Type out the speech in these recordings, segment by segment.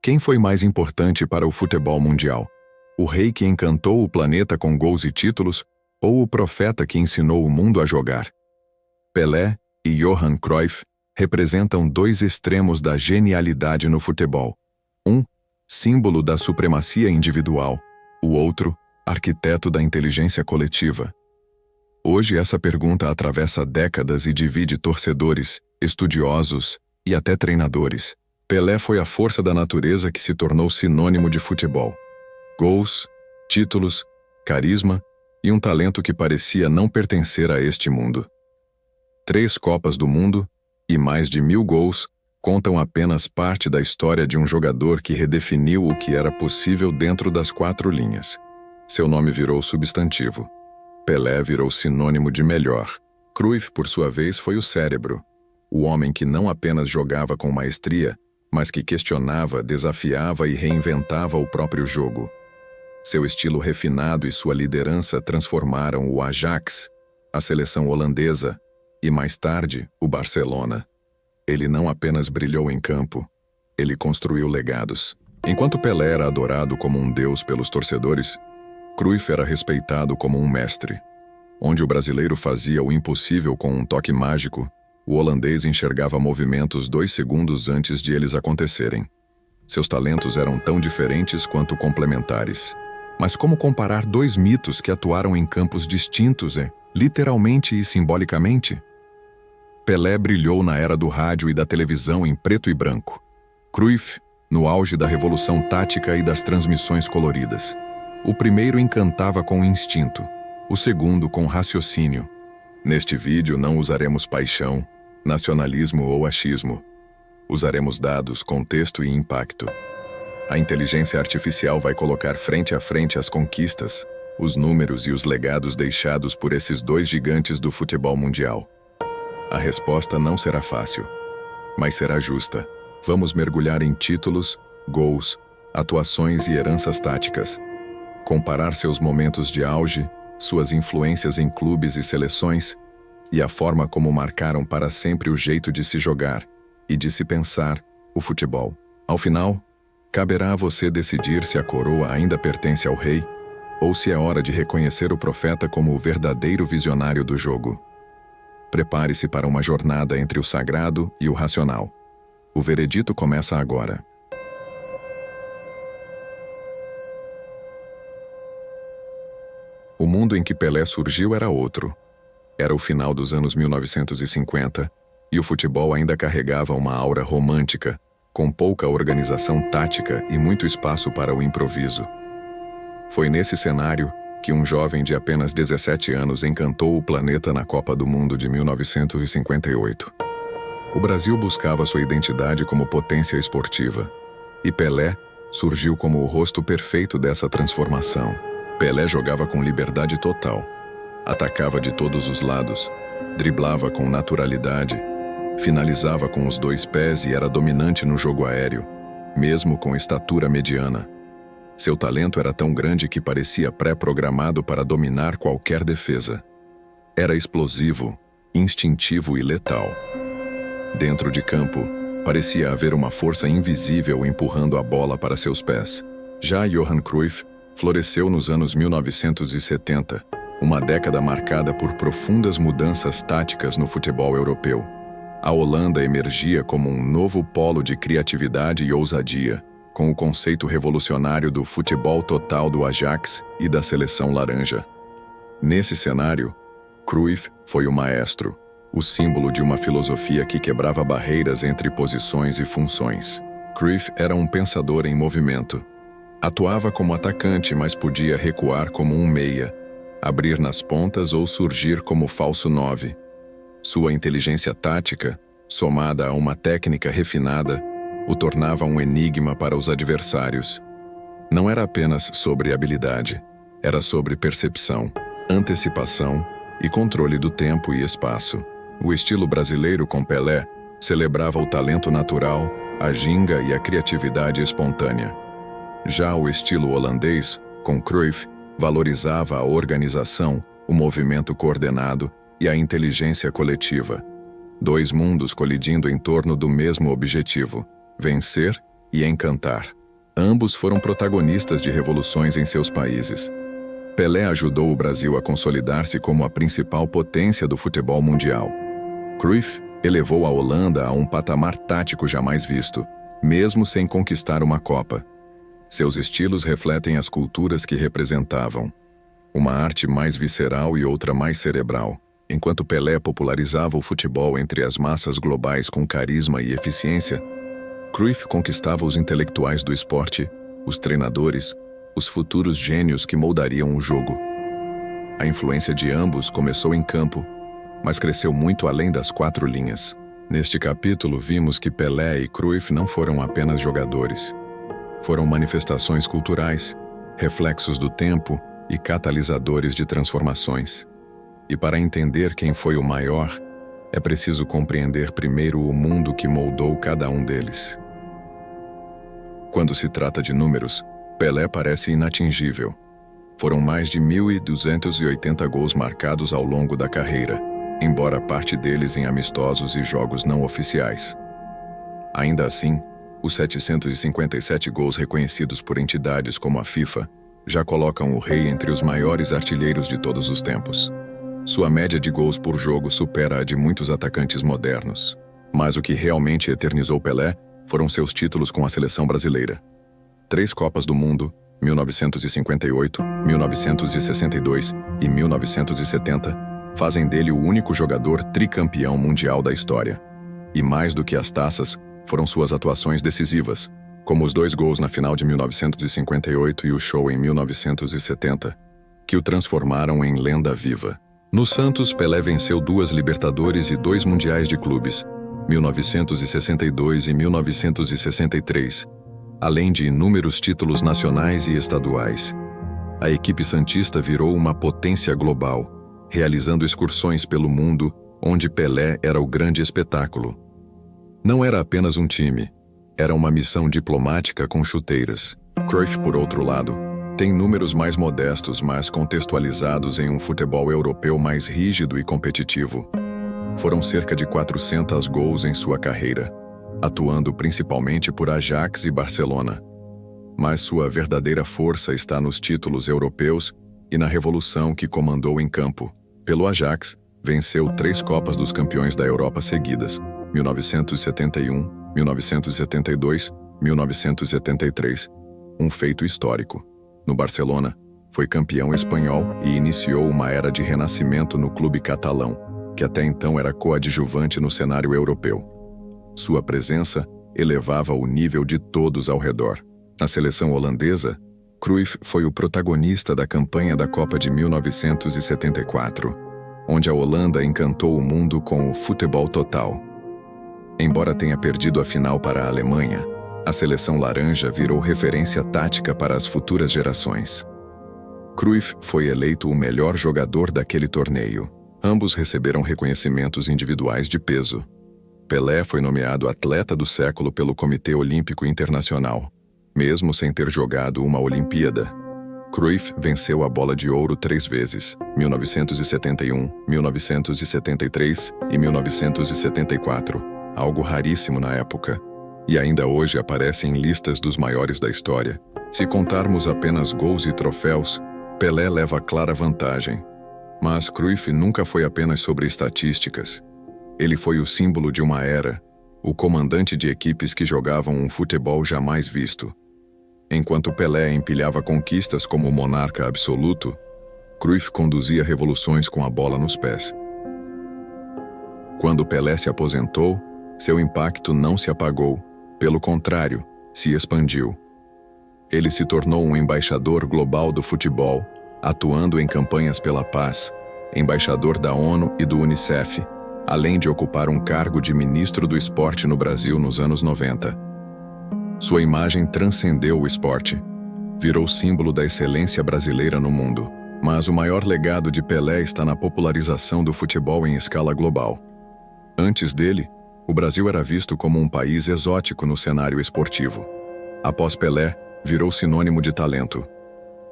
Quem foi mais importante para o futebol mundial? O rei que encantou o planeta com gols e títulos ou o profeta que ensinou o mundo a jogar? Pelé e Johan Cruyff representam dois extremos da genialidade no futebol. Um, símbolo da supremacia individual. O outro, arquiteto da inteligência coletiva. Hoje essa pergunta atravessa décadas e divide torcedores, estudiosos e até treinadores. Pelé foi a força da natureza que se tornou sinônimo de futebol. Gols, títulos, carisma e um talento que parecia não pertencer a este mundo. 3 Copas do Mundo e mais de 1000 gols contam apenas parte da história de um jogador que redefiniu o que era possível dentro das 4 linhas. Seu nome virou substantivo. Pelé virou sinônimo de melhor. Cruyff, por sua vez, foi o cérebro. O homem que não apenas jogava com maestria, mas que questionava, desafiava e reinventava o próprio jogo. Seu estilo refinado e sua liderança transformaram o Ajax, a seleção holandesa e, mais tarde, o Barcelona. Ele não apenas brilhou em campo, ele construiu legados. Enquanto Pelé era adorado como um deus pelos torcedores, Cruyff era respeitado como um mestre. Onde o brasileiro fazia o impossível com um toque mágico, o holandês enxergava movimentos 2 segundos antes de eles acontecerem. Seus talentos eram tão diferentes quanto complementares. Mas como comparar 2 mitos que atuaram em campos distintos, literalmente e simbolicamente? Pelé brilhou na era do rádio e da televisão em preto e branco. Cruyff, no auge da revolução tática e das transmissões coloridas. O primeiro encantava com instinto, o segundo com raciocínio. Neste vídeo não usaremos paixão, nacionalismo ou achismo. Usaremos dados, contexto e impacto. A inteligência artificial vai colocar frente a frente as conquistas, os números e os legados deixados por esses 2 gigantes do futebol mundial. A resposta não será fácil, mas será justa. Vamos mergulhar em títulos, gols, atuações e heranças táticas. Comparar seus momentos de auge, suas influências em clubes e seleções, e a forma como marcaram para sempre o jeito de se jogar e de se pensar o futebol. Ao final, caberá a você decidir se a coroa ainda pertence ao rei ou se é hora de reconhecer o profeta como o verdadeiro visionário do jogo. Prepare-se para uma jornada entre o sagrado e o racional. O veredito começa agora. O mundo em que Pelé surgiu era outro. Era o final dos anos 1950 e o futebol ainda carregava uma aura romântica, com pouca organização tática e muito espaço para o improviso. Foi nesse cenário que um jovem de apenas 17 anos encantou o planeta na Copa do Mundo de 1958. O Brasil buscava sua identidade como potência esportiva, e Pelé surgiu como o rosto perfeito dessa transformação. Pelé jogava com liberdade total, atacava de todos os lados, driblava com naturalidade, finalizava com os 2 pés e era dominante no jogo aéreo, mesmo com estatura mediana. Seu talento era tão grande que parecia pré-programado para dominar qualquer defesa. Era explosivo, instintivo e letal. Dentro de campo, parecia haver uma força invisível empurrando a bola para seus pés. Já Johan Cruyff floresceu nos anos 1970, uma década marcada por profundas mudanças táticas no futebol europeu. A Holanda emergia como um novo polo de criatividade e ousadia, com o conceito revolucionário do futebol total do Ajax e da seleção laranja. Nesse cenário, Cruyff foi o maestro, o símbolo de uma filosofia que quebrava barreiras entre posições e funções. Cruyff era um pensador em movimento. Atuava como atacante, mas podia recuar como um meia, abrir nas pontas ou surgir como falso 9. Sua inteligência tática, somada a uma técnica refinada, o tornava um enigma para os adversários. Não era apenas sobre habilidade, era sobre percepção, antecipação e controle do tempo e espaço. O estilo brasileiro com Pelé celebrava o talento natural, a ginga e a criatividade espontânea. Já o estilo holandês, com Cruyff, valorizava a organização, o movimento coordenado e a inteligência coletiva. 2 mundos colidindo em torno do mesmo objetivo: vencer e encantar. Ambos foram protagonistas de revoluções em seus países. Pelé ajudou o Brasil a consolidar-se como a principal potência do futebol mundial. Cruyff elevou a Holanda a um patamar tático jamais visto, mesmo sem conquistar uma Copa. Seus estilos refletem as culturas que representavam. Uma arte mais visceral e outra mais cerebral. Enquanto Pelé popularizava o futebol entre as massas globais com carisma e eficiência, Cruyff conquistava os intelectuais do esporte, os treinadores, os futuros gênios que moldariam o jogo. A influência de ambos começou em campo, mas cresceu muito além das quatro linhas. Neste capítulo, vimos que Pelé e Cruyff não foram apenas jogadores. Foram manifestações culturais, reflexos do tempo e catalisadores de transformações. E para entender quem foi o maior, é preciso compreender primeiro o mundo que moldou cada um deles. Quando se trata de números, Pelé parece inatingível. Foram mais de 1.280 gols marcados ao longo da carreira, embora parte deles em amistosos e jogos não oficiais. Ainda assim, os 757 gols reconhecidos por entidades como a FIFA já colocam o rei entre os maiores artilheiros de todos os tempos. Sua média de gols por jogo supera a de muitos atacantes modernos. Mas o que realmente eternizou Pelé foram seus títulos com a seleção brasileira. 3 Copas do Mundo, 1958, 1962 e 1970, fazem dele o único jogador tricampeão mundial da história. E mais do que as taças, foram suas atuações decisivas, como os 2 gols na final de 1958 e o show em 1970, que o transformaram em lenda viva. No Santos, Pelé venceu 2 Libertadores e 2 Mundiais de Clubes, 1962 e 1963, além de inúmeros títulos nacionais e estaduais. A equipe santista virou uma potência global, realizando excursões pelo mundo, onde Pelé era o grande espetáculo. Não era apenas um time, era uma missão diplomática com chuteiras. Cruyff, por outro lado, tem números mais modestos, mas contextualizados em um futebol europeu mais rígido e competitivo. Foram cerca de 400 gols em sua carreira, atuando principalmente por Ajax e Barcelona. Mas sua verdadeira força está nos títulos europeus e na revolução que comandou em campo. Pelo Ajax, venceu 3 Copas dos Campeões da Europa seguidas, 1971, 1972, 1973, um feito histórico. No Barcelona, foi campeão espanhol e iniciou uma era de renascimento no clube catalão, que até então era coadjuvante no cenário europeu. Sua presença elevava o nível de todos ao redor. Na seleção holandesa, Cruyff foi o protagonista da campanha da Copa de 1974, onde a Holanda encantou o mundo com o futebol total. Embora tenha perdido a final para a Alemanha, a seleção laranja virou referência tática para as futuras gerações. Cruyff foi eleito o melhor jogador daquele torneio. Ambos receberam reconhecimentos individuais de peso. Pelé foi nomeado atleta do século pelo Comitê Olímpico Internacional, mesmo sem ter jogado uma Olimpíada. Cruyff venceu a Bola de Ouro 3 vezes, 1971, 1973 e 1974, algo raríssimo na época, e ainda hoje aparece em listas dos maiores da história. Se contarmos apenas gols e troféus, Pelé leva clara vantagem. Mas Cruyff nunca foi apenas sobre estatísticas. Ele foi o símbolo de uma era, o comandante de equipes que jogavam um futebol jamais visto. Enquanto Pelé empilhava conquistas como monarca absoluto, Cruyff conduzia revoluções com a bola nos pés. Quando Pelé se aposentou, seu impacto não se apagou, pelo contrário, se expandiu. Ele se tornou um embaixador global do futebol, atuando em campanhas pela paz, embaixador da ONU e do UNICEF, além de ocupar um cargo de ministro do esporte no Brasil nos anos 90. Sua imagem transcendeu o esporte, virou símbolo da excelência brasileira no mundo. Mas o maior legado de Pelé está na popularização do futebol em escala global. Antes dele, o Brasil era visto como um país exótico no cenário esportivo. Após Pelé, virou sinônimo de talento.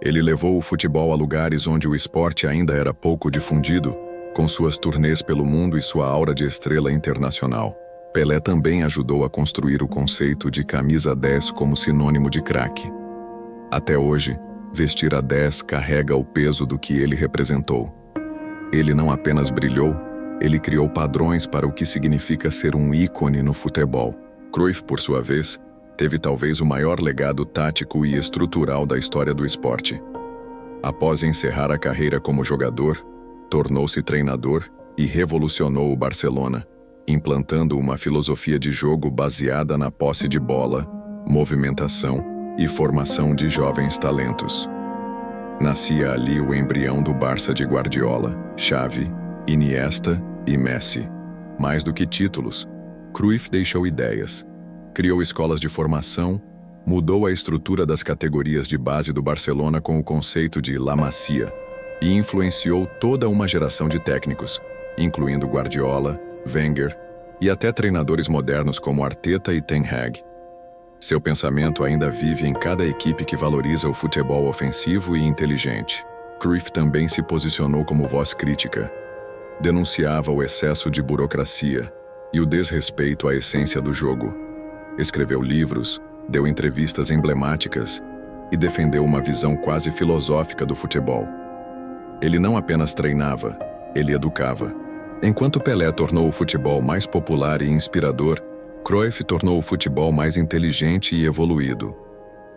Ele levou o futebol a lugares onde o esporte ainda era pouco difundido, com suas turnês pelo mundo e sua aura de estrela internacional. Pelé também ajudou a construir o conceito de camisa 10 como sinônimo de craque. Até hoje, vestir a 10 carrega o peso do que ele representou. Ele não apenas brilhou, ele criou padrões para o que significa ser um ícone no futebol. Cruyff, por sua vez, teve talvez o maior legado tático e estrutural da história do esporte. Após encerrar a carreira como jogador, tornou-se treinador e revolucionou o Barcelona, implantando uma filosofia de jogo baseada na posse de bola, movimentação e formação de jovens talentos. Nascia ali o embrião do Barça de Guardiola, Xavi, Iniesta e Messi. Mais do que títulos, Cruyff deixou ideias, criou escolas de formação, mudou a estrutura das categorias de base do Barcelona com o conceito de La Masia e influenciou toda uma geração de técnicos, incluindo Guardiola, Wenger e até treinadores modernos como Arteta e Ten Hag. Seu pensamento ainda vive em cada equipe que valoriza o futebol ofensivo e inteligente. Cruyff também se posicionou como voz crítica. Denunciava o excesso de burocracia e o desrespeito à essência do jogo. Escreveu livros, deu entrevistas emblemáticas e defendeu uma visão quase filosófica do futebol. Ele não apenas treinava, ele educava. Enquanto Pelé tornou o futebol mais popular e inspirador, Cruyff tornou o futebol mais inteligente e evoluído.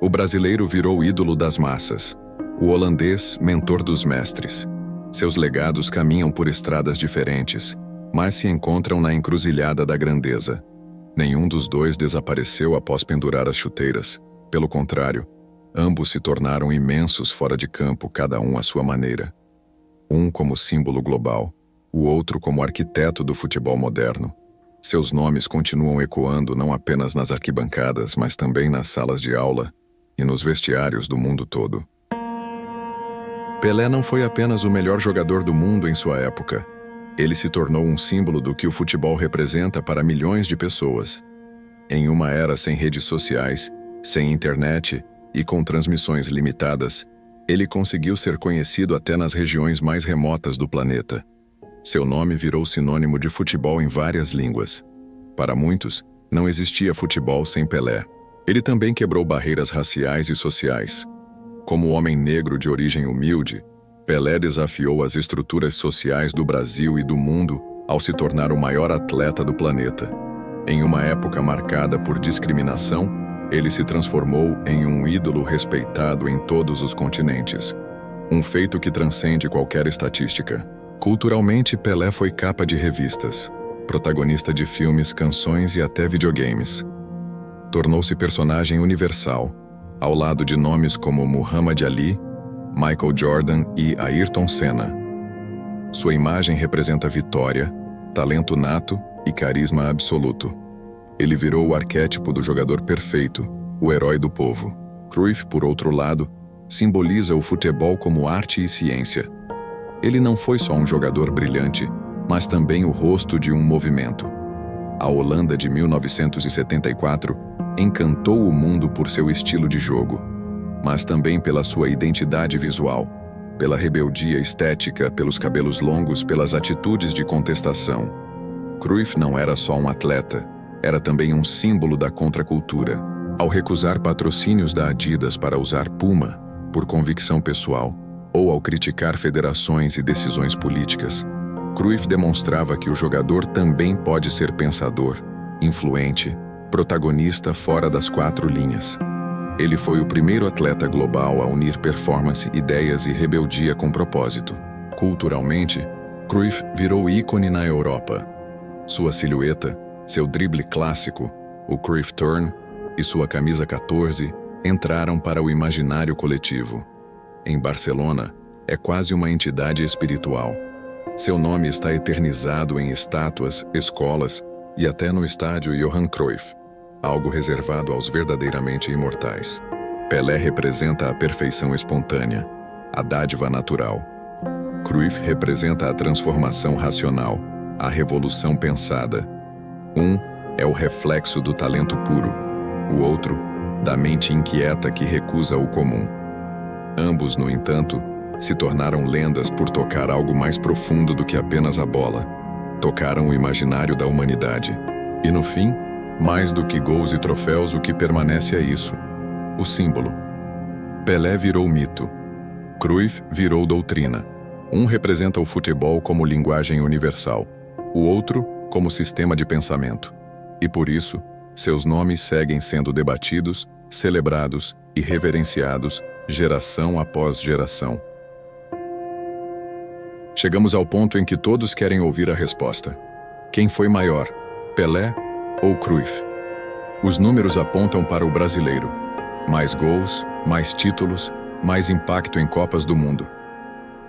O brasileiro virou ídolo das massas, o holandês, mentor dos mestres. Seus legados caminham por estradas diferentes, mas se encontram na encruzilhada da grandeza. Nenhum dos dois desapareceu após pendurar as chuteiras. Pelo contrário, ambos se tornaram imensos fora de campo, cada um à sua maneira. Um como símbolo global, o outro como arquiteto do futebol moderno. Seus nomes continuam ecoando não apenas nas arquibancadas, mas também nas salas de aula e nos vestiários do mundo todo. Pelé não foi apenas o melhor jogador do mundo em sua época. Ele se tornou um símbolo do que o futebol representa para milhões de pessoas. Em uma era sem redes sociais, sem internet e com transmissões limitadas, ele conseguiu ser conhecido até nas regiões mais remotas do planeta. Seu nome virou sinônimo de futebol em várias línguas. Para muitos, não existia futebol sem Pelé. Ele também quebrou barreiras raciais e sociais. Como homem negro de origem humilde, Pelé desafiou as estruturas sociais do Brasil e do mundo ao se tornar o maior atleta do planeta. Em uma época marcada por discriminação, ele se transformou em um ídolo respeitado em todos os continentes. Um feito que transcende qualquer estatística. Culturalmente, Pelé foi capa de revistas, protagonista de filmes, canções e até videogames. Tornou-se personagem universal, ao lado de nomes como Muhammad Ali, Michael Jordan e Ayrton Senna. Sua imagem representa vitória, talento nato e carisma absoluto. Ele virou o arquétipo do jogador perfeito, o herói do povo. Cruyff, por outro lado, simboliza o futebol como arte e ciência. Ele não foi só um jogador brilhante, mas também o rosto de um movimento. A Holanda de 1974 encantou o mundo por seu estilo de jogo, mas também pela sua identidade visual, pela rebeldia estética, pelos cabelos longos, pelas atitudes de contestação. Cruyff não era só um atleta, era também um símbolo da contracultura. Ao recusar patrocínios da Adidas para usar Puma, por convicção pessoal, ou ao criticar federações e decisões políticas, Cruyff demonstrava que o jogador também pode ser pensador, influente, protagonista fora das quatro linhas. Ele foi o primeiro atleta global a unir performance, ideias e rebeldia com propósito. Culturalmente, Cruyff virou ícone na Europa. Sua silhueta, seu drible clássico, o Cruyff Turn, e sua camisa 14 entraram para o imaginário coletivo. Em Barcelona, é quase uma entidade espiritual. Seu nome está eternizado em estátuas, escolas e até no estádio Johan Cruyff, algo reservado aos verdadeiramente imortais. Pelé representa a perfeição espontânea, a dádiva natural. Cruyff representa a transformação racional, a revolução pensada. Um é o reflexo do talento puro, o outro, da mente inquieta que recusa o comum. Ambos, no entanto, se tornaram lendas por tocar algo mais profundo do que apenas a bola. Tocaram o imaginário da humanidade. E no fim, mais do que gols e troféus, o que permanece é isso: o símbolo. Pelé virou mito. Cruyff virou doutrina. Um representa o futebol como linguagem universal, o outro como sistema de pensamento. E por isso, seus nomes seguem sendo debatidos, celebrados e reverenciados, geração após geração. Chegamos ao ponto em que todos querem ouvir a resposta. Quem foi maior, Pelé ou Cruyff? Os números apontam para o brasileiro. Mais gols, mais títulos, mais impacto em Copas do Mundo.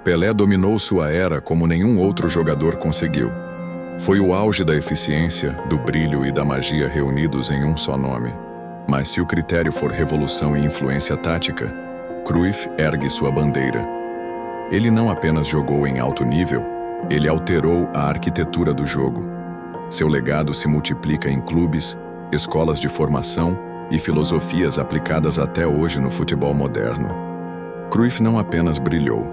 Pelé dominou sua era como nenhum outro jogador conseguiu. Foi o auge da eficiência, do brilho e da magia reunidos em um só nome. Mas se o critério for revolução e influência tática, Cruyff ergue sua bandeira. Ele não apenas jogou em alto nível, ele alterou a arquitetura do jogo. Seu legado se multiplica em clubes, escolas de formação e filosofias aplicadas até hoje no futebol moderno. Cruyff não apenas brilhou,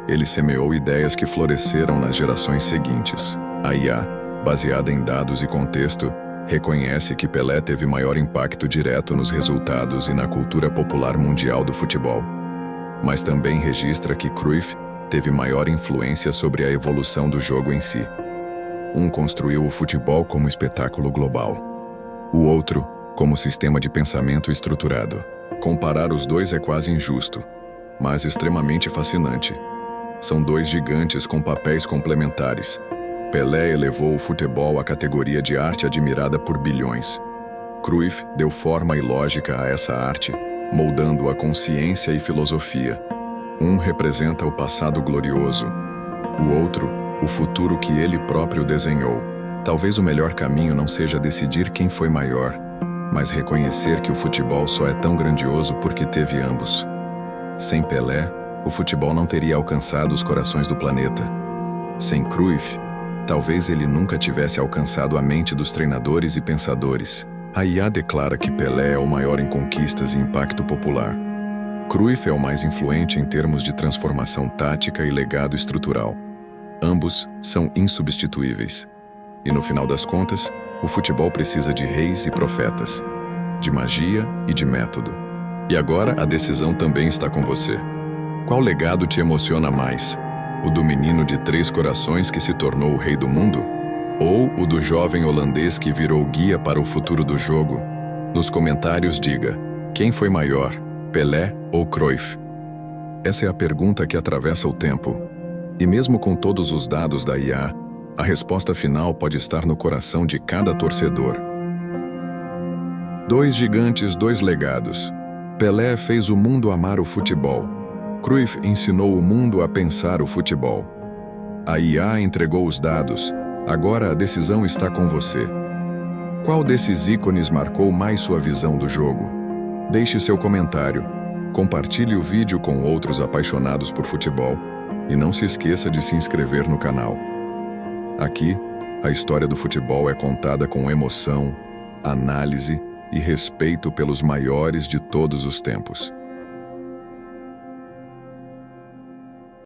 ele semeou ideias que floresceram nas gerações seguintes. A IA, baseada em dados e contexto, reconhece que Pelé teve maior impacto direto nos resultados e na cultura popular mundial do futebol. Mas também registra que Cruyff teve maior influência sobre a evolução do jogo em si. Um construiu o futebol como espetáculo global, o outro como sistema de pensamento estruturado. Comparar os dois é quase injusto, mas extremamente fascinante. São dois gigantes com papéis complementares. Pelé elevou o futebol à categoria de arte admirada por bilhões. Cruyff deu forma e lógica a essa arte, moldando a consciência e filosofia. Um representa o passado glorioso, o outro, o futuro que ele próprio desenhou. Talvez o melhor caminho não seja decidir quem foi maior, mas reconhecer que o futebol só é tão grandioso porque teve ambos. Sem Pelé, o futebol não teria alcançado os corações do planeta. Sem Cruyff, talvez ele nunca tivesse alcançado a mente dos treinadores e pensadores. A IA declara que Pelé é o maior em conquistas e impacto popular. Cruyff é o mais influente em termos de transformação tática e legado estrutural. Ambos são insubstituíveis. E no final das contas, o futebol precisa de reis e profetas, de magia e de método. E agora a decisão também está com você. Qual legado te emociona mais? O do menino de 3 corações que se tornou o rei do mundo? Ou o do jovem holandês que virou guia para o futuro do jogo? Nos comentários diga, quem foi maior, Pelé ou Cruyff? Essa é a pergunta que atravessa o tempo. E mesmo com todos os dados da IA, a resposta final pode estar no coração de cada torcedor. 2 gigantes, 2 legados. Pelé fez o mundo amar o futebol. Cruyff ensinou o mundo a pensar o futebol. A IA entregou os dados. Agora a decisão está com você. Qual desses ícones marcou mais sua visão do jogo? Deixe seu comentário. Compartilhe o vídeo com outros apaixonados por futebol. E não se esqueça de se inscrever no canal. Aqui, a história do futebol é contada com emoção, análise e respeito pelos maiores de todos os tempos.